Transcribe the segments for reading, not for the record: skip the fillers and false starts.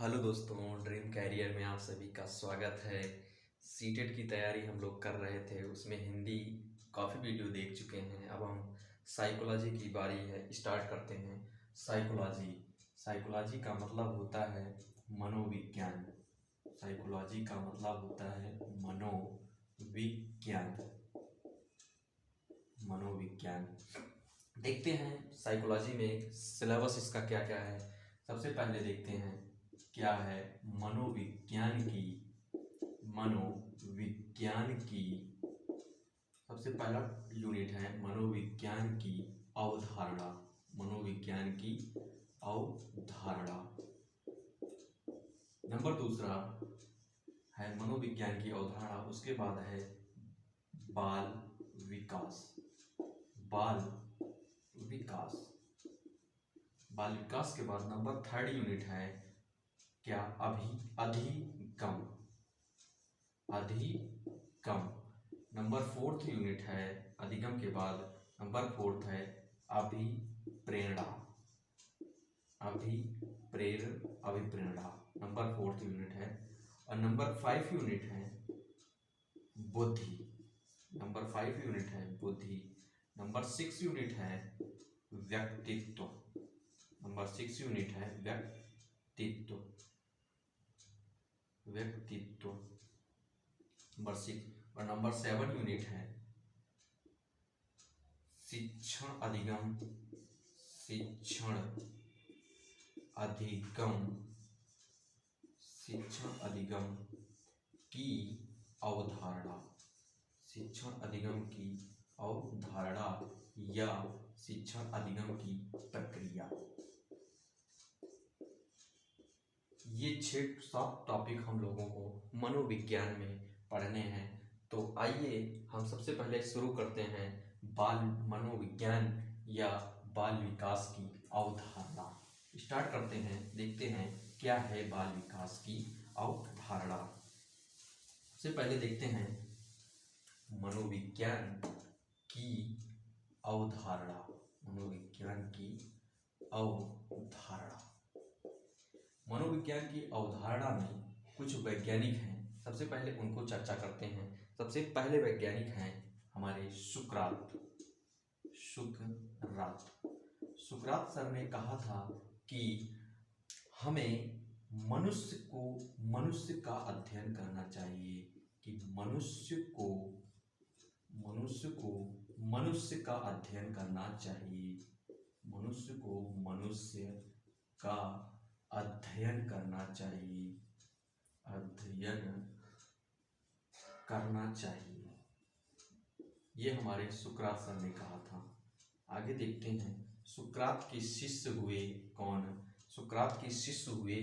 Hello दोस्तों, dream career में आप सभी का स्वागत है। सीटेट की तैयारी हम लोग कर रहे थे, उसमें हिंदी काफ़ी वीडियो देख चुके हैं। अब हम साइकोलॉजी की बारी है, स्टार्ट करते हैं। साइकोलॉजी साइकोलॉजी का मतलब होता है मनोविज्ञान। साइकोलॉजी का मतलब होता है मनोविज्ञान। मनोविज्ञान देखते हैं साइकोलॉजी में सिलेबस इसका क्या क्या है। सबसे पहले देखते हैं क्या है मनोविज्ञान की सबसे पहला यूनिट है मनोविज्ञान की अवधारणा। मनोविज्ञान की अवधारणा। नंबर दूसरा है मनोविज्ञान की अवधारणा, उसके बाद है बाल विकास। बाल विकास बाल विकास के बाद नंबर थर्ड यूनिट है क्या अधिगम। अधिगम नंबर फोर्थ यूनिट है। अधिगम के बाद नंबर फोर्थ है अभिप्रेरणा। अभिप्रेरणा नंबर फोर्थ यूनिट है। और नंबर 5 यूनिट है बुद्धि। नंबर 5 यूनिट है बुद्धि। नंबर 6 यूनिट है व्यक्तित्व। नंबर 6 यूनिट है व्यक्तित्व। नंबर 6 और नंबर 7 यूनिट है शिक्षण अधिगम। शिक्षण अधिगम शिक्षण अधिगम की अवधारणा। शिक्षण अधिगम की अवधारणा या शिक्षण अधिगम की प्रक्रिया। ये 6-7 टॉपिक हम लोगों को मनोविज्ञान में पढ़ने हैं। तो आइए हम सबसे पहले शुरू करते हैं बाल मनोविज्ञान या बाल विकास की अवधारणा। स्टार्ट करते हैं, देखते हैं क्या है बाल विकास की अवधारणा। सबसे पहले देखते हैं मनोविज्ञान की अवधारणा। मनोविज्ञान की अवधारणा। मनोविज्ञान की अवधारणा में कुछ वैज्ञानिक हैं, सबसे पहले उनको चर्चा करते हैं। सबसे पहले वैज्ञानिक हैं हमारे सुकरात। सुकरात सर ने कहा था कि हमें मनुष्य का अध्ययन करना चाहिए, कि मनुष्य का अध्ययन करना चाहिए। मनुष्य का अध्ययन करना चाहिए। ये हमारे सुकरात सर ने कहा था। आगे देखते हैं सुकरात के शिष्य हुए कौन। सुकरात के शिष्य हुए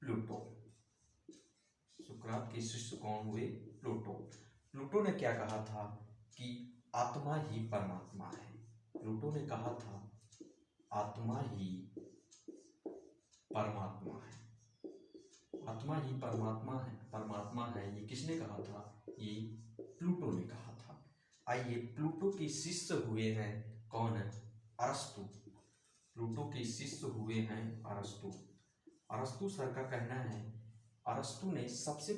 प्लूटो। सुकरात के शिष्य कौन हुए? प्लूटो। प्लूटो ने क्या कहा था कि आत्मा ही परमात्मा है। प्लूटो ने कहा था आत्मा ही परमात्मा है। आत्मा ही परमात्मा है। ये किसने कहा था? ये प्लूटो ने कहा था। आइए प्लूटो के शिष्य हुए हैं कौन? अरस्तु। प्लूटो के शिष्य हुए हैं अरस्तु। अरस्तु सर का कहना है अरस्तु ने सबसे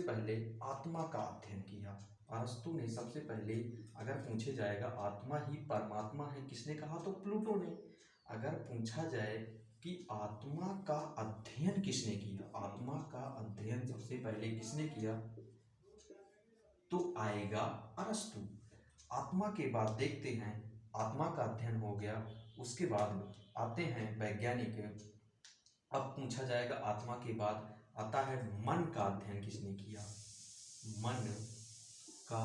पहले आत्मा का अध्ययन किया। अरस्तु ने सबसे पहले, अगर पूछे जाएगा आत्मा ही परमात्मा है किसने कहा, तो प्लूटो ने। अगर पूछा जाए कि आत्मा का अध्ययन किसने किया, आत्मा का अध्ययन सबसे पहले किसने किया, तो आएगा अरस्तु। आत्मा के बाद देखते हैं, आत्मा का अध्ययन हो गया, उसके बाद आते हैं वैज्ञानिक। अब पूछा जाएगा आत्मा के बाद आता है मन का अध्ययन किसने किया। मन का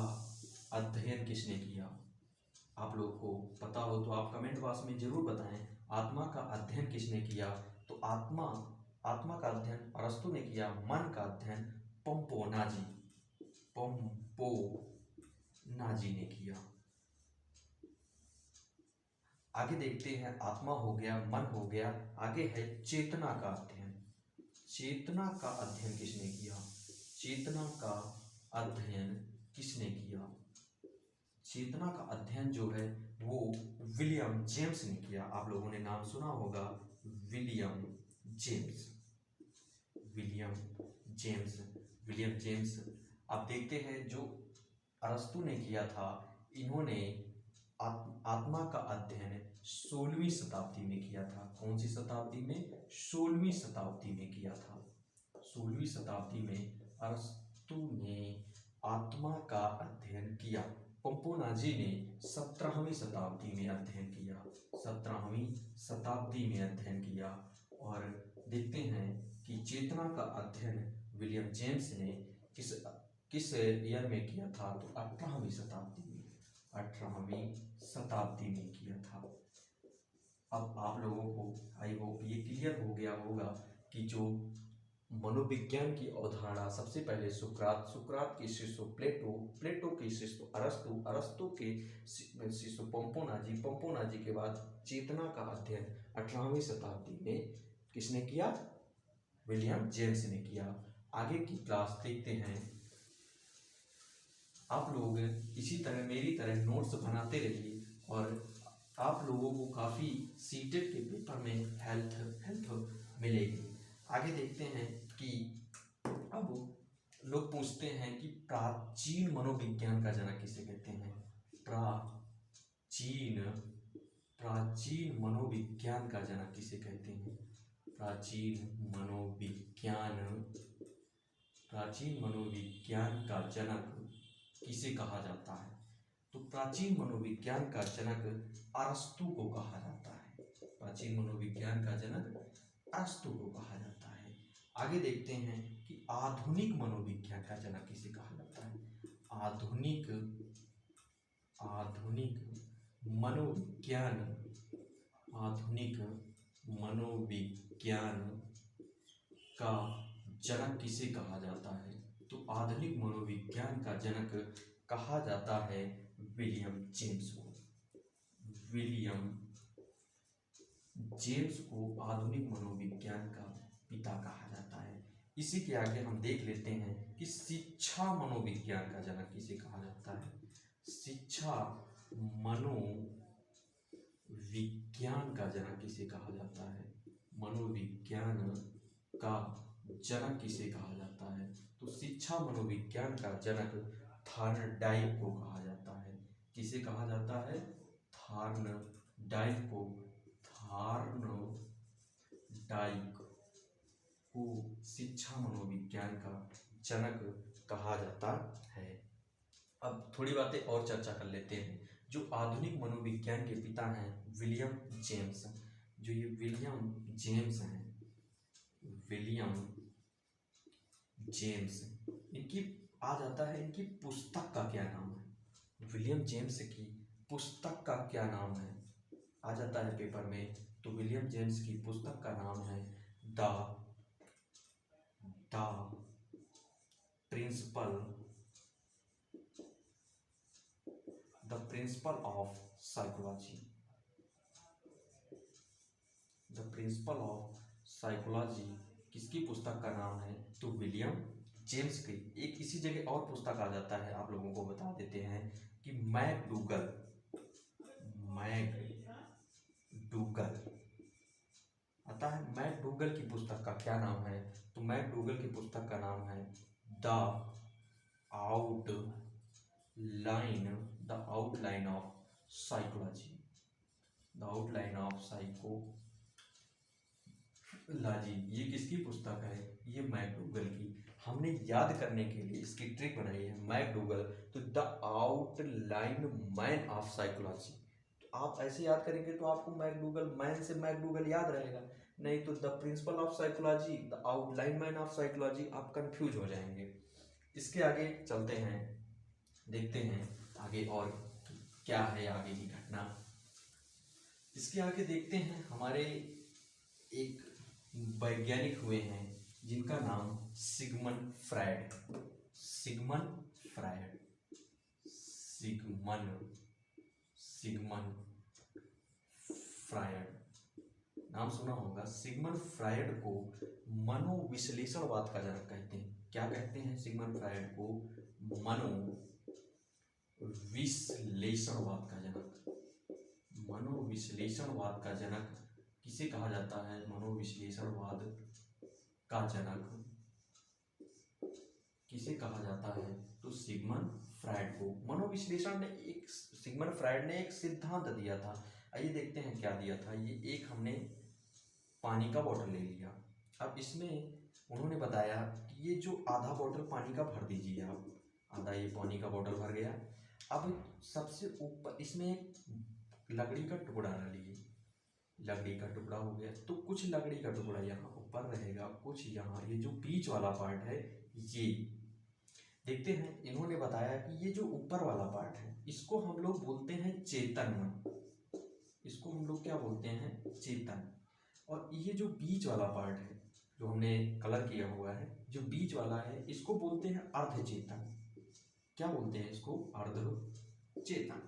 अध्ययन किसने किया? आप लोग को पता हो तो आप कमेंट बॉक्स में जरूर बताएं, आत्मा का अध्ययन किसने किया। तो आत्मा का अध्ययन अरस्तु ने किया। मन का अध्ययन पोम्पोनाजी ने किया। आगे देखते हैं, आत्मा हो गया, मन हो गया, आगे है चेतना का अध्ययन। चेतना का अध्ययन किसने किया? चेतना का अध्ययन किसने किया? चेतना का अध्ययन जो है वो विलियम जेम्स ने किया। आप लोगों ने नाम सुना होगा William James. William James, William James. आप देखते हैं जो अरस्तु ने किया था, इन्होंने आत्मा का अध्ययन 16वीं शताब्दी में किया था। कौन सी शताब्दी में? 16वीं शताब्दी में किया था। 16वीं शताब्दी में अरस्तु ने आत्मा का अध्ययन किया। पंपोनाजी ने 17वीं शताब्दी में अध्ययन किया। 17वीं शताब्दी में अध्ययन किया। और देखते हैं कि चेतना का अध्ययन विलियम जेम्स ने किस ईयर में किया था? तो 18वीं शताब्दी में, 18वीं शताब्दी में किया था। अब आप लोगों को आई होप ये क्लियर हो गया होगा कि जो मनोविज्ञान की अवधारणा सबसे पहले सुकरात के शिष्य प्लेटो के शिष्य अरस्तु के शिष्य पंपोनाजी के बाद चेतना का अध्ययन 18वीं शताब्दी में किसने किया? विलियम जेम्स ने किया। आगे की क्लास देखते हैं। आप लोग इसी तरह मेरी तरह नोट्स बनाते रहिए और आप लोगों को काफ़ी सीटेट के पेपर में हेल्प मिलेगी। आगे देखते हैं कि अब लोग पूछते हैं कि प्राचीन मनोविज्ञान का जनक किसे कहते हैं? प्राचीन मनोविज्ञान का जनक किसे कहते हैं? प्राचीन मनोविज्ञान का जनक किसे कहा जाता है? तो प्राचीन मनोविज्ञान का जनक अरस्तु को कहा जाता है। प्राचीन मनोविज्ञान का जनक अरस्तु को कहा जाता है। आगे देखते हैं कि आधुनिक मनोविज्ञान का जनक किसे कहा जाता है? आधुनिक मनोविज्ञान का जनक किसे कहा जाता है? तो आधुनिक मनोविज्ञान का जनक कहा जाता है विलियम जेम्स को। विलियम जेम्स को आधुनिक मनोविज्ञान का पिता कहा जाता है। इसी के आगे हम देख लेते हैं कि शिक्षा मनोविज्ञान का जनक किसे कहा जाता है? शिक्षा मनोविज्ञान का जनक किसे कहा जाता है? मनोविज्ञान का जनक किसे कहा जाता है? तो शिक्षा मनोविज्ञान का जनक थॉर्नडाइक को कहा जाता है। किसे कहा जाता है? थॉर्नडाइक को शिक्षा मनोविज्ञान का जनक कहा जाता है। अब थोड़ी बातें और चर्चा कर लेते हैं। जो आधुनिक मनोविज्ञान के पिता हैं विलियम जेम्स, जो ये विलियम जेम्स हैं, विलियम जेम्स, इनकी आ जाता है इनकी पुस्तक का क्या नाम है? विलियम जेम्स की पुस्तक का क्या नाम है? आ जाता है पेपर में। तो विलियम जेम्स की पुस्तक का नाम है the principle of psychology. The principle of psychology किसकी पुस्तक का नाम है? तो विलियम जेम्स की। एक इसी जगह और पुस्तक आ जाता है, आप लोगों को बता देते हैं कि मैकडूगल आता है। मैकडूगल की पुस्तक का क्या नाम है? तो मैकडूगल की पुस्तक का नाम है the outline of psychology. The outline of psychology. ये किसकी पुस्तक है? ये मैकडूगल की। हमने याद करने के लिए इसकी ट्रिक बनाई है, मैकडूगल तो the outline man of psychology. तो आप ऐसे याद करेंगे तो आपको मैकडूगल, मैन से मैकडूगल याद रहेगा। नहीं तो the principle of psychology, the outline man of psychology, आप कंफ्यूज हो जाएंगे। इसके आगे चलते हैं, देखते हैं आगे और क्या है आगे की घटना। इसके आगे देखते हैं, हमारे एक वैज्ञानिक हुए हैं जिनका नाम सिगमंड फ्रायड। नाम सुना होगा। सिगमंड फ्रायड को मनोविश्लेषणवाद का जनक कहते हैं। क्या कहते हैं? सिगमंड फ्रायड को मनोविश्लेषणवाद का जनक। मनोविश्लेषणवाद का जनक किसे कहा जाता है? मनोविश्लेषणवाद का जनक किसे कहा जाता है? तो सिगमंड फ्रायड को। सिगमंड फ्रायड ने एक सिद्धांत दिया था। आइए देखते हैं क्या दिया था। ये एक हमने पानी का बोतल ले लिया। अब इसमें उन्होंने बताया कि ये जो आधा बोतल पानी का भर दीजिए आप, आधा ये पानी का बोतल भर गया। अब सबसे ऊपर इसमें एक लकड़ी का टुकड़ा डालिए, लकड़ी का टुकड़ा हो गया तो कुछ लकड़ी का टुकड़ा यहाँ ऊपर रहेगा, कुछ यहाँ, ये जो बीच वाला पार्ट है ये देखते हैं। इन्होंने बताया कि ये जो ऊपर वाला पार्ट है इसको हम लोग बोलते हैं चेतन मन। इसको हम लोग क्या बोलते हैं? चेतन। और ये जो बीच वाला पार्ट है जो हमने कलर किया हुआ है, जो बीच वाला है, इसको बोलते हैं अर्धचेतन। क्या बोलते हैं इसको? अर्धचेतन।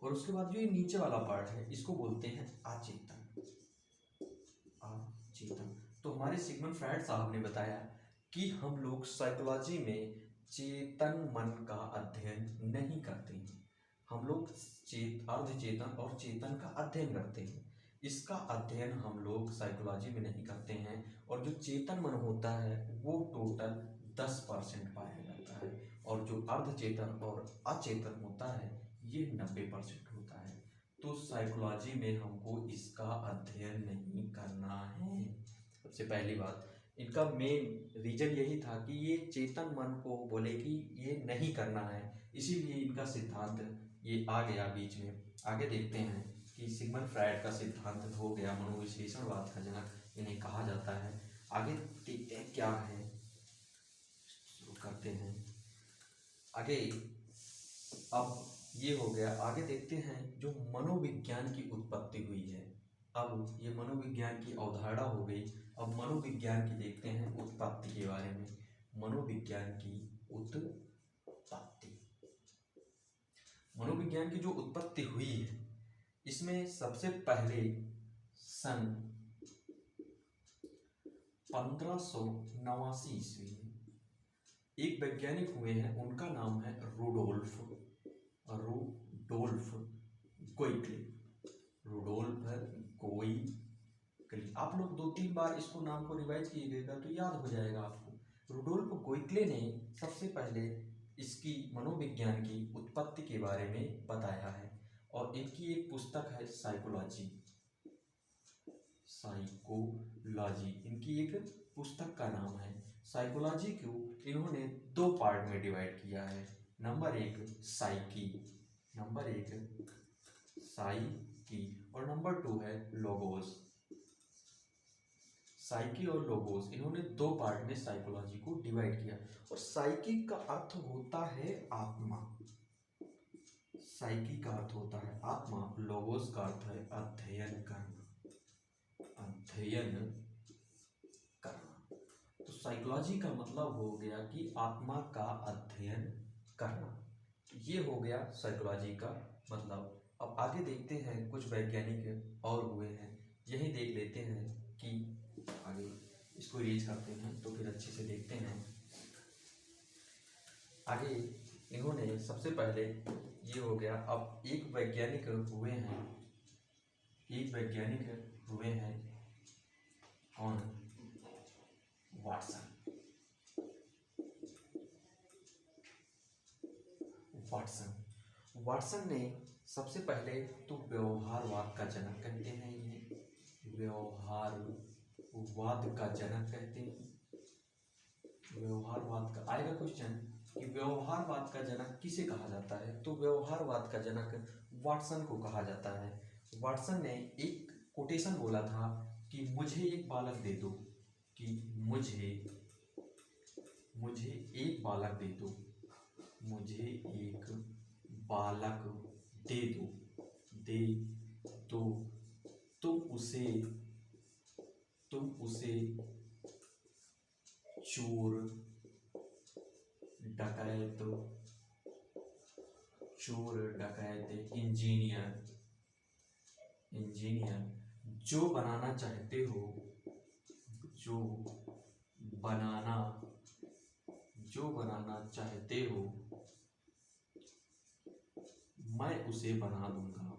और उसके बाद जो ये नीचे वाला पार्ट है इसको बोलते हैं अचेतन। अचेतन। तो हमारे सिगमंड फ्रायड साहब ने बताया कि हम लोग साइकोलॉजी में चेतन मन का अध्ययन नहीं करते हैं, हम लोग अर्धचेतन और चेतन का अध्ययन करते हैं। इसका अध्ययन हम लोग साइकोलॉजी में नहीं करते हैं। और जो चेतन मन होता है वो टोटल 10% पाया जाता है, और जो अर्धचेतन और अचेतन होता है ये 90% होता है। तो साइकोलॉजी में हमको इसका अध्ययन नहीं करना है। सबसे पहली बात, इनका मेन रीजन यही था कि ये चेतन मन को बोले कि ये नहीं करना है, इसीलिए इनका सिद्धांत ये आ गया बीच में। आगे देखते हैं कि सिगमंड फ्रायड का सिद्धांत हो गया मनोविश्लेषणवाद का जनक, इन्हें कहा जाता है। आगे देखते हैं क्या है, शुरू करते हैं आगे। अब ये हो गया, आगे देखते हैं जो मनोविज्ञान की उत्पत्ति हुई है। अब ये मनोविज्ञान की अवधारणा हो गई। अब मनोविज्ञान की देखते हैं उत्पत्ति के बारे में। मनोविज्ञान की उत्पत्ति, मनोविज्ञान की जो उत्पत्ति हुई है इसमें सबसे पहले सन 1589 ईस्वी में एक वैज्ञानिक हुए हैं, उनका नाम है रुडोल्फ गोइटले। रुडोल्फ गोइटले। आप लोग 2-3 बार इसको नाम को रिवाइज कीजिएगा तो याद हो जाएगा आपको। रुडोल्फ गोइटले ने सबसे पहले इसकी मनोविज्ञान की उत्पत्ति के बारे में बताया है। और इनकी एक पुस्तक है साइकोलॉजी। इनकी एक पुस्तक का नाम है साइकोलॉजी को इन्होंने 2 पार्ट में डिवाइड किया है। नंबर 1 साइकी और नंबर 2 है लोगोस। साइकी और लोगोस इन्होंने 2 पार्ट में साइकोलॉजी को डिवाइड किया। और साइकी का अर्थ होता है आत्मा, साइकी का अर्थ होता है आत्मा, लोगोस का अर्थ है अध्ययन करना। तो साइकोलॉजी का मतलब हो गया कि आत्मा का अध्ययन करना, ये हो गया साइकोलॉजी का मतलब। अब आगे देखते हैं कुछ वैज्ञानिक और हुए हैं, यही देख लेते हैं कि आगे इसको रीच करते हैं तो फिर अच्छे से देखते हैं। आगे इन्होंने सबसे पहले ये हो गया। अब एक वैज्ञानिक हुए हैं कौन? वाटसन ने सबसे पहले तो व्यवहारवाद का जनक कहते हैं, इन्हें व्यवहारवाद का जनक कहते हैं। व्यवहारवाद का आएगा क्वेश्चन कि व्यवहारवाद का जनक किसे कहा जाता है? तो व्यवहारवाद का जनक वाटसन को कहा जाता है। वाटसन ने एक कोटेशन बोला था कि मुझे एक बालक दे दो, मुझे एक बालक दे दो, तुम उसे चोर, डकैत, इंजीनियर जो बनाना चाहते हो मैं उसे बना दूंगा।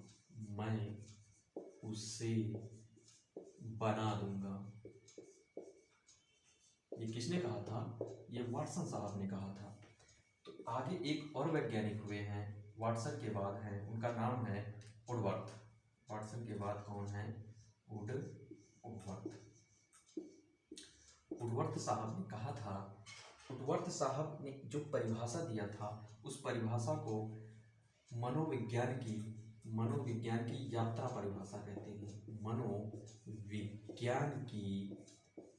उसे बना दूंगा। ये किसने कहा था? ये वाटसन साहब ने कहा था। तो आगे एक और वैज्ञानिक हुए हैं वाटसन के बाद हैं, उनका नाम है वुडवर्थ। वाटसन के बाद कौन है? वुडवर्थ। वुडवर्थ साहब ने कहा था, वुडवर्थ साहब ने जो परिभाषा दिया था उस परिभाषा को मनोविज्ञान की यात्रा परिभाषा कहते हैं।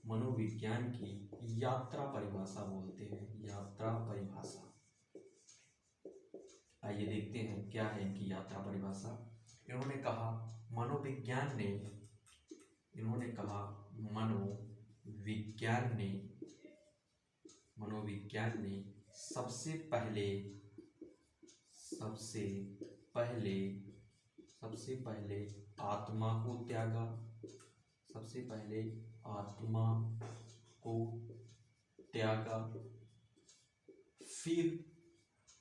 मनोविज्ञान की यात्रा परिभाषा बोलते हैं, यात्रा परिभाषा। आइए देखते हैं क्या है इनकी यात्रा परिभाषा। इन्होंने कहा मनोविज्ञान ने सबसे पहले आत्मा को त्यागा। फिर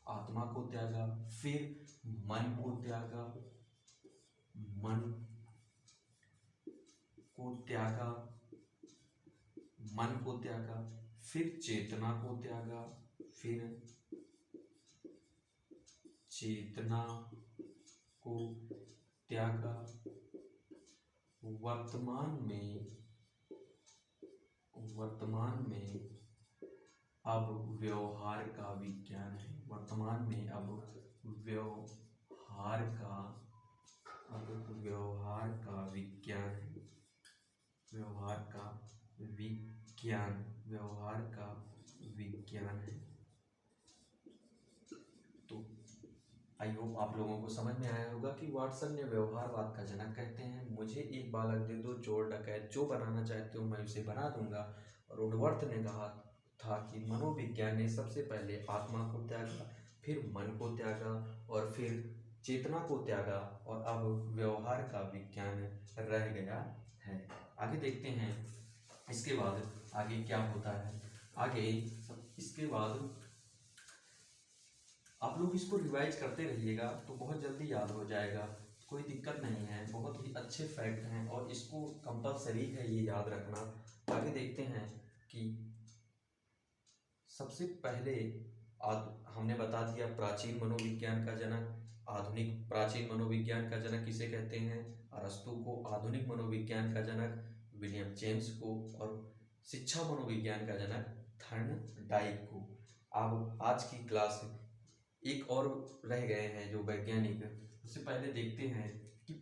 आत्मा को त्यागा, फिर मन को त्यागा, फिर चेतना को त्यागा। वर्तमान में अब व्यवहार का विज्ञान है। व्यवहार का विज्ञान है। तो आई होप आप लोगों को समझ में आया होगा कि वाटसन ने व्यवहारवाद का जनक कहते हैं। मुझे एक बालक दे दो, चोर डकैत जो बनाना चाहते हो मैं उसे बना दूंगा। और वुडवर्थ ने कहा था कि मनोविज्ञान ने सबसे पहले आत्मा को त्यागा, फिर मन को त्यागा और फिर चेतना को त्यागा और अब व्यवहार का विज्ञान रह गया है। आगे देखते हैं इसके बाद आगे क्या होता है। इसके बाद आप लोग इसको रिवाइज करते रहिएगा तो बहुत जल्दी याद हो जाएगा, कोई दिक्कत नहीं है। बहुत ही अच्छे फैक्ट हैं और इसको कंपलसरी है ये याद रखना। आगे देखते हैं कि सबसे पहले हमने बता दिया प्राचीन मनोविज्ञान का जनक। आधुनिक प्राचीन मनोविज्ञान का जनक किसे कहते हैं? अरस्तु को। आधुनिक मनोविज्ञान का जनक विलियम जेम्स को। और शिक्षा मनोविज्ञान का जनक थर्नडाइक को। अब आज की क्लास एक और रह गए हैं जो वैज्ञानिक। उससे पहले देखते हैं कि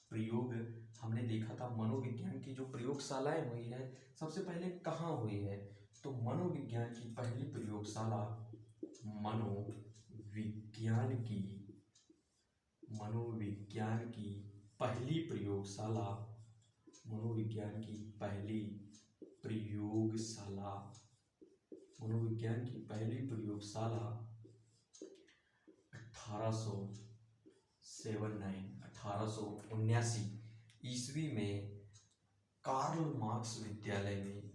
प्रयोग हमने देखा था मनोविज्ञान की जो प्रयोगशालाएं हुई है सबसे पहले कहाँ हुई है? तो मनोविज्ञान की पहली प्रयोगशाला मनोविज्ञान की पहली प्रयोगशाला 1879 ईस्वी में कार्ल मार्क्स विद्यालय में।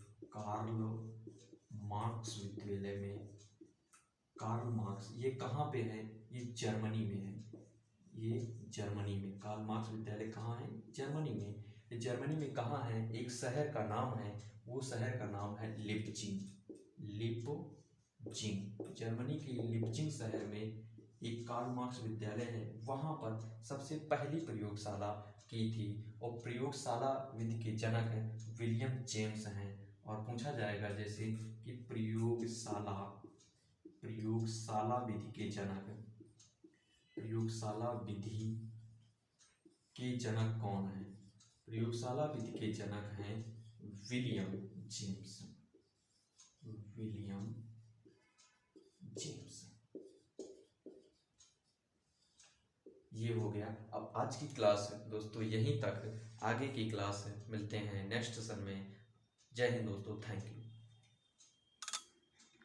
ये कहाँ पे है? ये जर्मनी में है। कार्ल मार्क्स विद्यालय कहाँ है? जर्मनी में। ये जर्मनी में कहाँ है? एक शहर का नाम है, वो शहर का नाम है लिप्जिंग। जर्मनी के लिप्जिंग शहर में एक कार्ल मार्क्स विद्यालय है, वहाँ पर सबसे पहली प्रयोगशाला की थी। और प्रयोगशाला विधि के जनक हैं विलियम जेम्स हैं। और पूछा जाएगा जैसे कि प्रयोगशाला विधि के जनक कौन है? प्रयोगशाला विधि के जनक हैं विलियम जेम्स। ये हो गया। अब आज की क्लास दोस्तों यहीं तक। आगे की क्लास मिलते हैं नेक्स्ट सेशन में। जय हिंद दोस्तों, थैंक यू।